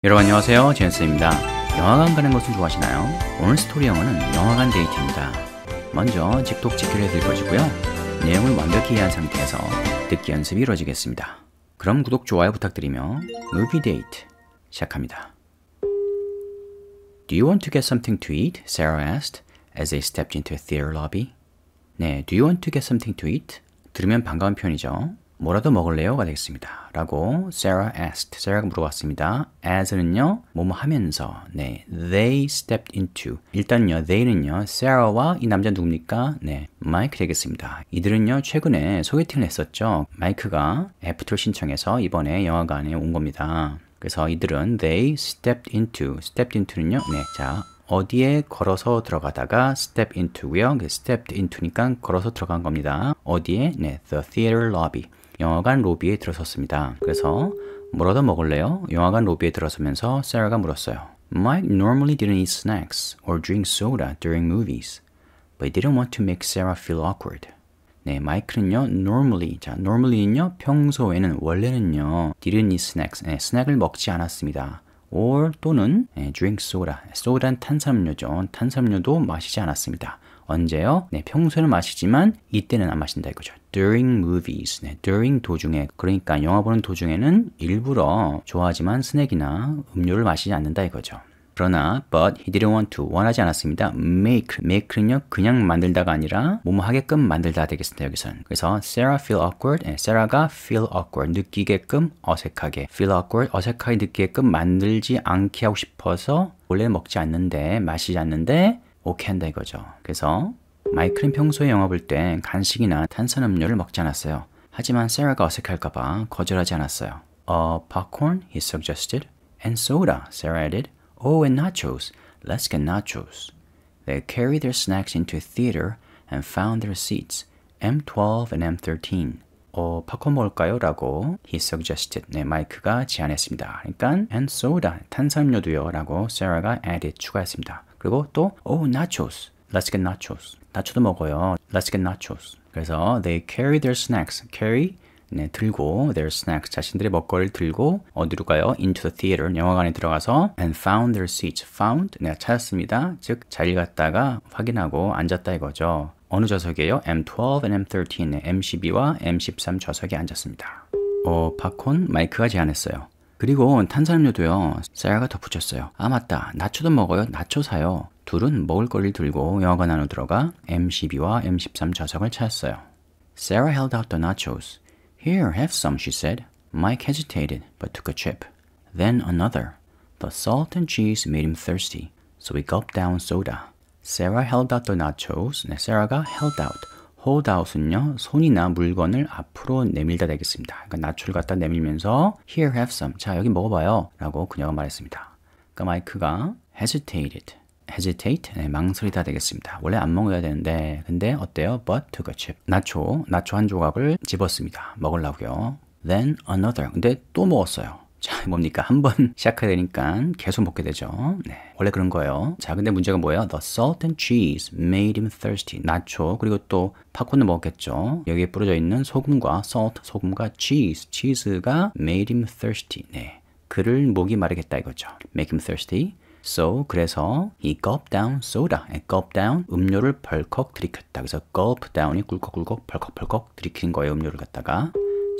여러분 안녕하세요, 제임스입니다. 영화관 가는 것을 좋아하시나요? 오늘 스토리 영어는 영화관 데이트입니다. 먼저 직독직기를 읽어주고요. 내용을 완벽히 이해한 상태에서 듣기 연습이 이루어지겠습니다. 그럼 구독, 좋아요 부탁드리며 Movie Date 시작합니다. Do you want to get something to eat? Sarah asked as they stepped into a theater lobby. 네, Do you want to get something to eat? 들으면 반가운 표현이죠. 뭐라도 먹을래요?가 되겠습니다. 라고 Sarah asked. Sarah가 물어봤습니다. as는요, 뭐뭐 하면서. 네, they stepped into. 일단요, they는요, Sarah와 이 남자 누굽니까? 네, 마이크 되겠습니다. 이들은요, 최근에 소개팅을 했었죠. 마이크가 애프터를 신청해서 이번에 영화관에 온 겁니다. 그래서 이들은 they stepped into. stepped into는요, 네, 자, 어디에 걸어서 들어가다가 step into고요. stepped into니까 걸어서 들어간 겁니다. 어디에? 네, the theater lobby. 영화관 로비에 들어섰습니다. 그래서 뭐라도 먹을래요? 영화관 로비에 들어서면서 Sarah가 물었어요. Mike normally didn't eat snacks or drink soda during movies, but he didn't want to make Sarah feel awkward. 네, 마이크는요, normally, 자, normally는요, 평소에는, 원래는요, didn't eat snacks, 네, 스낵을 먹지 않았습니다. or 또는 drink soda, soda는 탄산음료죠. 탄산음료도 마시지 않았습니다. 언제요? 네, 평소에는 마시지만 이때는 안 마신다 이거죠. During movies, 네, during 도중에, 그러니까 영화 보는 도중에는 일부러 좋아하지만 스낵이나 음료를 마시지 않는다 이거죠. 그러나 but he didn't want to, 원하지 않았습니다. make는요, 그냥 만들다가 아니라 뭐뭐 하게끔 만들다 되겠습니다, 여기서는. 그래서 Sarah feel awkward, Sarah가 feel awkward, 느끼게끔 어색하게, feel awkward, 어색하게 느끼게끔 만들지 않게 하고 싶어서 원래 먹지 않는데, 마시지 않는데 오케이 한다 이거죠. 그래서 마이클은 평소에 영화 볼 때 간식이나 탄산음료를 먹지 않았어요. 하지만 Sarah가 어색할까봐 거절하지 않았어요. Popcorn, he suggested, and soda, Sarah added. Oh, and nachos. Let's get nachos. They carried their snacks into a theater and found their seats, M12 and M13. 팝콘 먹을까요? 라고 he suggested. 네, 마이크가 제안했습니다. 그러니까 and soda, 탄산음료도요. 라고 Sarah가 added, 추가했습니다. 그리고 또 nachos. Let's get nachos. 나초도 먹어요. Let's get nachos. 그래서 they carry their snacks. carry, 네, 들고 their snacks, 자신들의 먹거리를 들고 어디로 가요? into the theater, 영화관에 들어가서 and found their seats. found, 내가 찾았습니다. 즉 자리를 갖다가 확인하고 앉았다 이거죠. 어느 좌석이에요? M12 and M13, 네, M12와 M13 좌석에 앉았습니다. 팝콘, 마이크가 제안했어요. 그리고 탄산음료도요, 사야가 덧붙였어요. 아 맞다, 나초도 먹어요. 나초 사요. 둘은 먹을 거리를 들고 영화관 안으로 들어가 M12와 M13 좌석을 찾았어요. Sarah held out the nachos. Here, have some, she said. Mike hesitated, but took a chip. Then another. The salt and cheese made him thirsty, so he gulped down soda. Sarah held out the nachos. 네, Sarah가 held out. hold out은요, 손이나 물건을 앞으로 내밀다 되겠습니다. 그러니까 나초를 갖다 내밀면서 Here, have some. 자, 여기 먹어봐요. 라고 그녀가 말했습니다. 그러니까 마이크가 hesitated. hesitate, 네, 망설이다 되겠습니다. 원래 안 먹어야 되는데, 근데 어때요? But took a chip. 나초 한 조각을 집었습니다. 먹으려고요. Then another. 근데 또 먹었어요. 자, 뭡니까? 한번 시작해야 되니까 계속 먹게 되죠. 네, 원래 그런 거예요. 자, 근데 문제가 뭐예요? The salt and cheese made him thirsty. 나초, 그리고 또 팝콘을 먹었겠죠. 여기에 뿌려져 있는 소금과 salt, 소금과 cheese, 치즈가 made him thirsty. 네, 그를 목이 마르겠다 이거죠. Make him thirsty. So, 그래서 he gulped down soda. gulp down, 음료를 벌컥 들이켰다. 그래서 gulp down이 꿀꺽꿀꺽 벌컥벌컥 들이키는 거예요, 음료를 갖다가.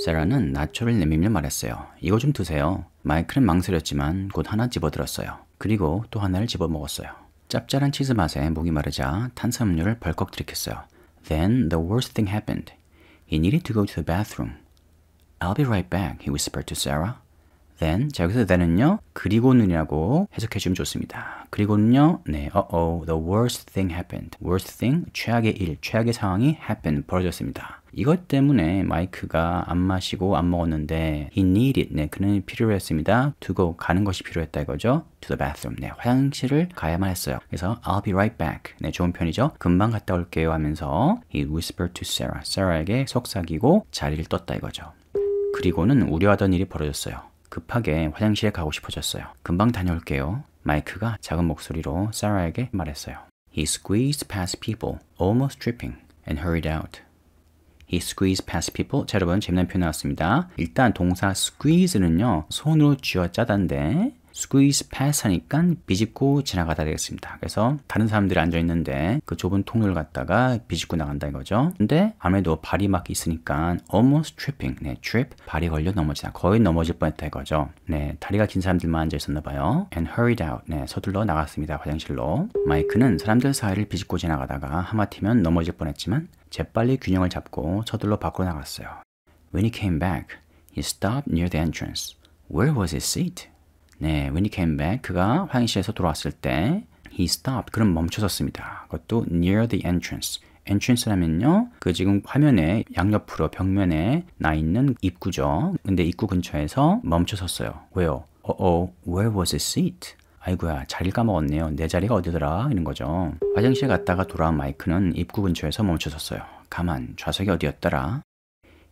세라는 나초를 내밀며 말했어요. 이거 좀 드세요. 마이클은 망설였지만 곧 하나 집어들었어요. 그리고 또 하나를 집어먹었어요. 짭짤한 치즈 맛에 목이 마르자 탄산음료를 벌컥 들이켰어요. Then the worst thing happened. He needed to go to the bathroom. I'll be right back, he whispered to Sarah. Then, 자, 여기서 then은요, 그리고는이라고 해석해주면 좋습니다. 그리고는요, 네, the worst thing happened. worst thing, 최악의 일, 최악의 상황이 happened, 벌어졌습니다. 이것 때문에 마이크가 안 마시고 안 먹었는데 he needed, 네, 그는 필요했습니다. to go, 가는 것이 필요했다 이거죠. to the bathroom, 네, 화장실을 가야만 했어요. 그래서 I'll be right back, 네, 좋은 편이죠. 금방 갔다 올게요 하면서 he whispered to Sarah, Sarah에게 속삭이고 자리를 떴다 이거죠. 그리고는 우려하던 일이 벌어졌어요. 급하게 화장실에 가고 싶어졌어요. 금방 다녀올게요. 마이크가 작은 목소리로 사라에게 말했어요. He squeezed past people, almost tripping, and hurried out. He squeezed past people. 자, 여러분, 재미난 표현 나왔습니다. 일단 동사 squeeze는요, 손으로 쥐어짜다인데 squeeze past 하니까 비집고 지나가다 되겠습니다. 그래서 다른 사람들이 앉아있는데 그 좁은 통로를 갖다가 비집고 나간다 이거죠. 근데 아무래도 발이 막 있으니까 almost tripping, 네, trip, 발이 걸려 넘어지다. 거의 넘어질 뻔했다 이거죠. 네, 다리가 긴 사람들만 앉아있었나 봐요. and hurried out, 네, 서둘러 나갔습니다. 화장실로. 마이크는 사람들 사이를 비집고 지나가다가 하마터면 넘어질 뻔했지만 재빨리 균형을 잡고 서둘러 밖으로 나갔어요. When he came back, he stopped near the entrance. Where was his seat? 네, when he came back, 그가 화장실에서 돌아왔을 때 he stopped, 그럼 멈춰섰습니다. 그것도 near the entrance. entrance라면요, 그 지금 화면에 양옆으로 벽면에 나 있는 입구죠. 근데 입구 근처에서 멈춰섰어요. 왜요? where was his seat? 아이고야, 자리를 까먹었네요. 내 자리가 어디더라? 이런 거죠. 화장실 갔다가 돌아온 마이크는 입구 근처에서 멈춰섰어요. 가만, 좌석이 어디였더라?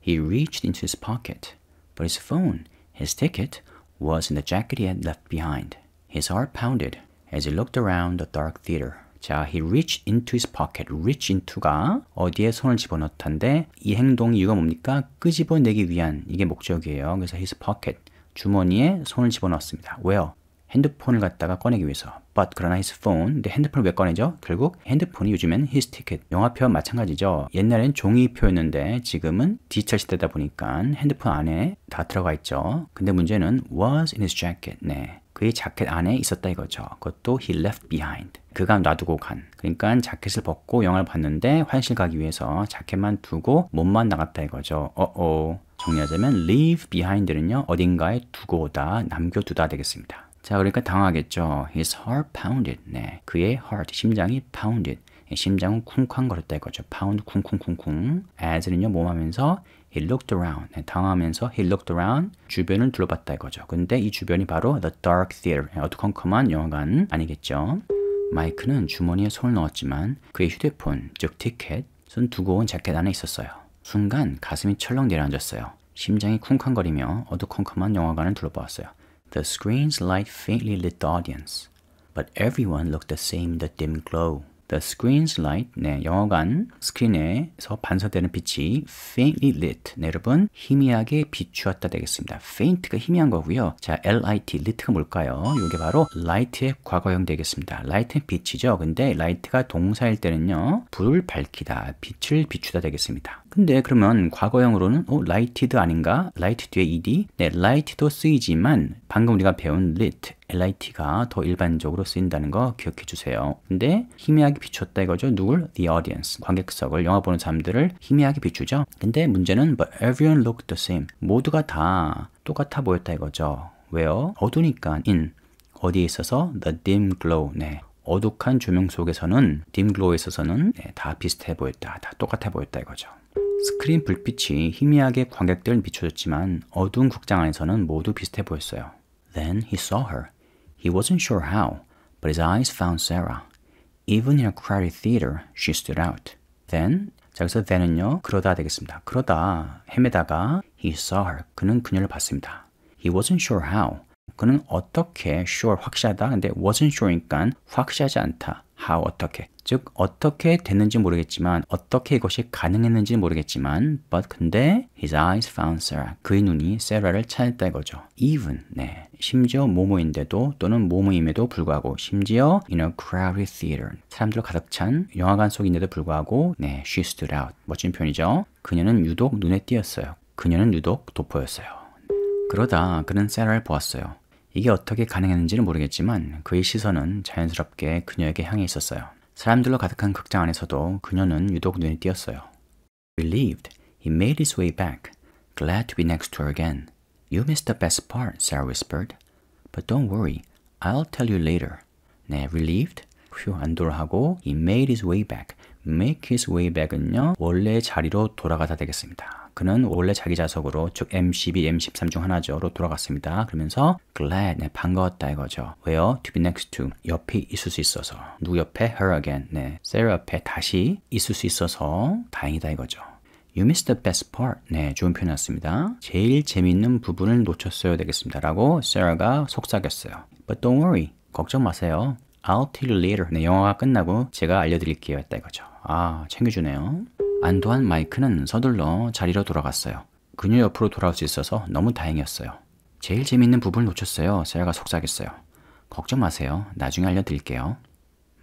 He reached into his pocket, but his phone, his ticket, was in the jacket he had left behind. His heart pounded as he looked around the dark theater. 자, he reached into his pocket. reach into가 어디에 손을 집어넣다인데 이 행동 이유가 뭡니까? 끄집어내기 위한 이게 목적이에요. 그래서 his pocket, 주머니에 손을 집어넣었습니다. 왜요? 핸드폰을 갖다가 꺼내기 위해서. But 그러나 his phone, 근데 핸드폰을 왜 꺼내죠? 결국 핸드폰이 요즘엔 his ticket, 영화표 마찬가지죠. 옛날엔 종이표였는데 지금은 디지털 시대다 보니까 핸드폰 안에 다 들어가 있죠. 근데 문제는 was in his jacket. 네, 그의 자켓 안에 있었다 이거죠. 그것도 he left behind. 그가 놔두고 간. 그러니까 자켓을 벗고 영화를 봤는데 화장실 가기 위해서 자켓만 두고 몸만 나갔다 이거죠. 정리하자면 leave behind는요, 어딘가에 두고 오다, 남겨두다 되겠습니다. 자, 그러니까 당황하겠죠. His heart pounded. 네, 그의 heart, 심장이 pounded. 심장은 쿵쾅거렸다 이거죠. pound, 쿵쿵쿵쿵. as는요, 몸하면서 he looked around. 네, 당황하면서 he looked around. 주변을 둘러봤다 이거죠. 근데 이 주변이 바로 the dark theater. 어두컴컴한 영화관 아니겠죠. 마이크는 주머니에 손을 넣었지만 그의 휴대폰, 즉 티켓은 두고 온 자켓 안에 있었어요. 순간 가슴이 철렁 내려앉았어요. 심장이 쿵쾅거리며 어두컴컴한 영화관을 둘러보았어요. The screen's light faintly lit the audience, but everyone looked the same in the dim glow. The screen's light, 네, 영화관 스크린에서 반사되는 빛이 faintly lit, 네, 여러분 희미하게 비추었다 되겠습니다. faint가 희미한 거고요. 자, lit, lit가 뭘까요? 이게 바로 light의 과거형 되겠습니다. light는 빛이죠. 근데 light가 동사일 때는요, 불을 밝히다, 빛을 비추다 되겠습니다. 근데 그러면 과거형으로는 lighted 아닌가? light 뒤에 ed, 네, light도 쓰이지만 방금 우리가 배운 lit, lit가 더 일반적으로 쓰인다는 거 기억해 주세요. 근데 희미하게 비췄다 이거죠. 누굴? The audience. 관객석을, 영화 보는 사람들을 희미하게 비추죠. 근데 문제는 but everyone looked the same. 모두가 다 똑같아 보였다 이거죠. 왜요? 어두니까 in. 어디에 있어서? The dim glow. 네. 어둑한 조명 속에서는, dim glow에 있어서는 네, 다 비슷해 보였다. 다 똑같아 보였다 이거죠. 스크린 불빛이 희미하게 관객들을 비춰줬지만 어두운 극장 안에서는 모두 비슷해 보였어요. Then he saw her. He wasn't sure how, but his eyes found Sarah. Even in a crowded theater, she stood out. Then, 자, 여기서 then은요, 그러다 되겠습니다. 그러다, 헤매다가 he saw her. 그는 그녀를 봤습니다. He wasn't sure how. 그는 어떻게, sure, 확실하다. 근데 wasn't sure니까 확실하지 않다. how, 어떻게. 즉, 어떻게 됐는지 모르겠지만, 어떻게 이것이 가능했는지 모르겠지만, but 근데 his eyes found Sarah. 그의 눈이 세라를 찾았다 이거죠. even, 네. 심지어 모모인데도 또는 모모임에도 불구하고, 심지어 in a crowded theater. 사람들로 가득 찬 영화관 속인데도 불구하고, 네, she stood out. 멋진 표현이죠. 그녀는 유독 눈에 띄었어요. 그녀는 유독 돋보였어요. 그러다 그는 세라를 보았어요. 이게 어떻게 가능했는지는 모르겠지만 그의 시선은 자연스럽게 그녀에게 향해 있었어요. 사람들로 가득한 극장 안에서도 그녀는 유독 눈에 띄었어요. Relieved, he made his way back, glad to be next to her again. You missed the best part, Sarah whispered. But don't worry, I'll tell you later. 네, relieved, 휴, 안도를 하고 he made his way back. make his way back은요, 원래의 자리로 돌아가다 되겠습니다. 그는 원래 자기 좌석으로, 즉 M12, M13 중 하나죠로 돌아갔습니다. 그러면서 glad, 네, 반가웠다 이거죠. 왜요? to be next to, 옆에 있을 수 있어서. 누구 옆에? her again. 네, Sarah 옆에 다시 있을 수 있어서 다행이다 이거죠. You missed the best part. 네, 좋은 표현 났습니다. 제일 재밌는 부분을 놓쳤어야 되겠습니다. 라고 Sarah가 속삭였어요. But don't worry. 걱정 마세요. I'll tell you later. 네, 영화가 끝나고 제가 알려드릴게요. 했다 이거죠. 아, 챙겨주네요. 안도한 마이크는 서둘러 자리로 돌아갔어요. 그녀 옆으로 돌아올 수 있어서 너무 다행이었어요. 제일 재밌는 부분을 놓쳤어요. 세라가 속삭였어요. 걱정 마세요. 나중에 알려드릴게요.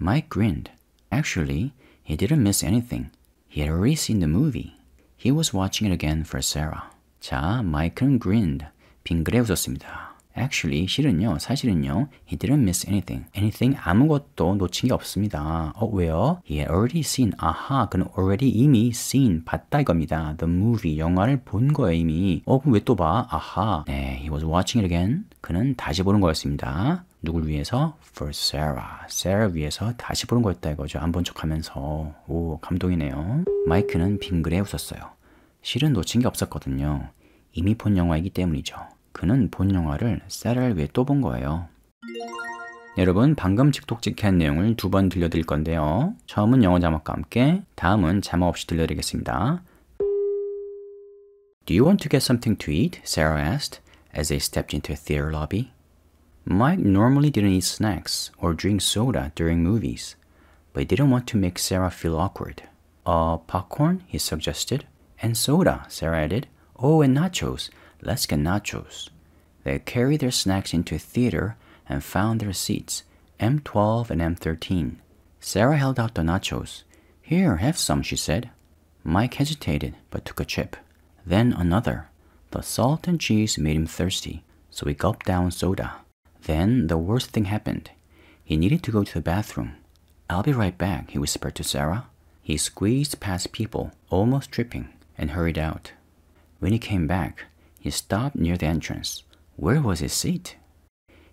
Mike grinned. Actually, he didn't miss anything. He had already seen the movie. He was watching it again for Sarah. 자, 마이크는 grinned. 빙그레 웃었습니다. Actually, 사실은요, he didn't miss anything. Anything, 아무것도 놓친 게 없습니다. 왜요? He had already seen, 아하, 그는 already 이미 seen, 봤다 이겁니다. The movie, 영화를 본 거예요, 이미. 그럼 왜 또 봐? 아하. 네, he was watching it again. 그는 다시 보는 거였습니다. 누굴 위해서? For Sarah. Sarah 위해서 다시 보는 거였다 이거죠. 안 본 척 하면서. 오, 감동이네요. 마이크는 빙그레 웃었어요. 실은 놓친 게 없었거든요. 이미 본 영화이기 때문이죠. 그는 본 영화를 세라를 위해 또 본 거예요. 여러분, 방금 직독직한 내용을 두 번 들려드릴 건데요. 처음은 영어 자막과 함께, 다음은 자막 없이 들려드리겠습니다. Do you want to get something to eat? Sarah asked as they stepped into a theater lobby. Mike normally didn't eat snacks or drink soda during movies, but he didn't want to make Sarah feel awkward. Popcorn, he suggested. And soda, Sarah added. Oh, and nachos. Let's get nachos. They carried their snacks into a theater and found their seats, M12 and M13. Sarah held out the nachos. Here, have some, she said. Mike hesitated, but took a chip. Then another. The salt and cheese made him thirsty, so he gulped down soda. Then the worst thing happened. He needed to go to the bathroom. I'll be right back, he whispered to Sarah. He squeezed past people, almost tripping, and hurried out. When he came back, he stopped near the entrance. Where was his seat?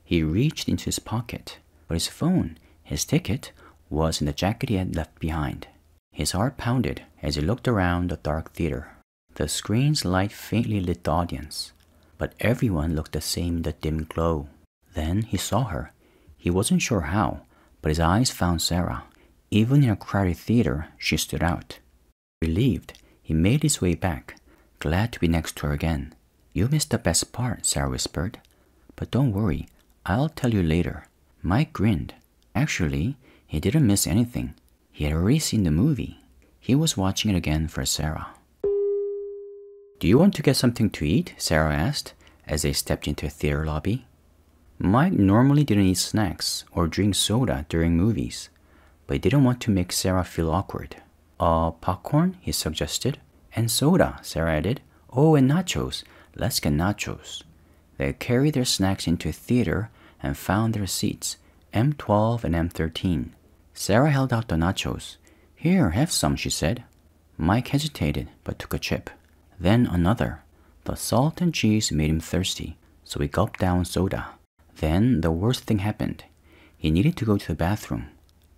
He reached into his pocket, but his phone, his ticket, was in the jacket he had left behind. His heart pounded as he looked around the dark theater. The screen's light faintly lit the audience, but everyone looked the same in the dim glow. Then he saw her. He wasn't sure how, but his eyes found Sarah. Even in a crowded theater, she stood out. Relieved, he made his way back, glad to be next to her again. You missed the best part, Sarah whispered. But don't worry, I'll tell you later. Mike grinned. Actually, he didn't miss anything. He had already seen the movie. He was watching it again for Sarah. Do you want to get something to eat? Sarah asked as they stepped into a theater lobby. Mike normally didn't eat snacks or drink soda during movies, but he didn't want to make Sarah feel awkward. Popcorn, he suggested. And soda, Sarah added. Oh, and nachos. Let's get nachos. They carried their snacks into a theater and found their seats, M12 and M13. Sarah held out the nachos. Here, have some, she said. Mike hesitated, but took a chip. Then another. The salt and cheese made him thirsty, so he gulped down soda. Then the worst thing happened. He needed to go to the bathroom.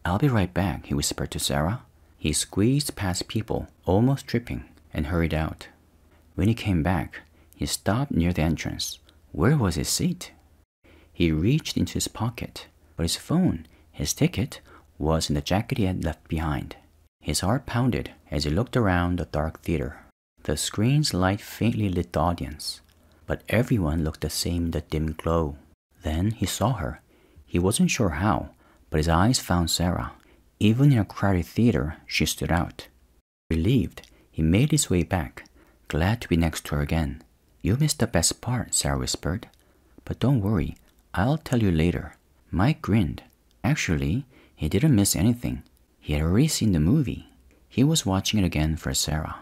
I'll be right back, he whispered to Sarah. He squeezed past people, almost tripping, and hurried out. When he came back, he stopped near the entrance. Where was his seat? He reached into his pocket, but his phone, his ticket, was in the jacket he had left behind. His heart pounded as he looked around the dark theater. The screen's light faintly lit the audience, but everyone looked the same in the dim glow. Then he saw her. He wasn't sure how, but his eyes found Sarah. Even in a crowded theater, she stood out. Relieved, he made his way back, glad to be next to her again. You missed the best part, Sarah whispered. But don't worry, I'll tell you later. Mike grinned. Actually, he didn't miss anything. He had already seen the movie. He was watching it again for Sarah.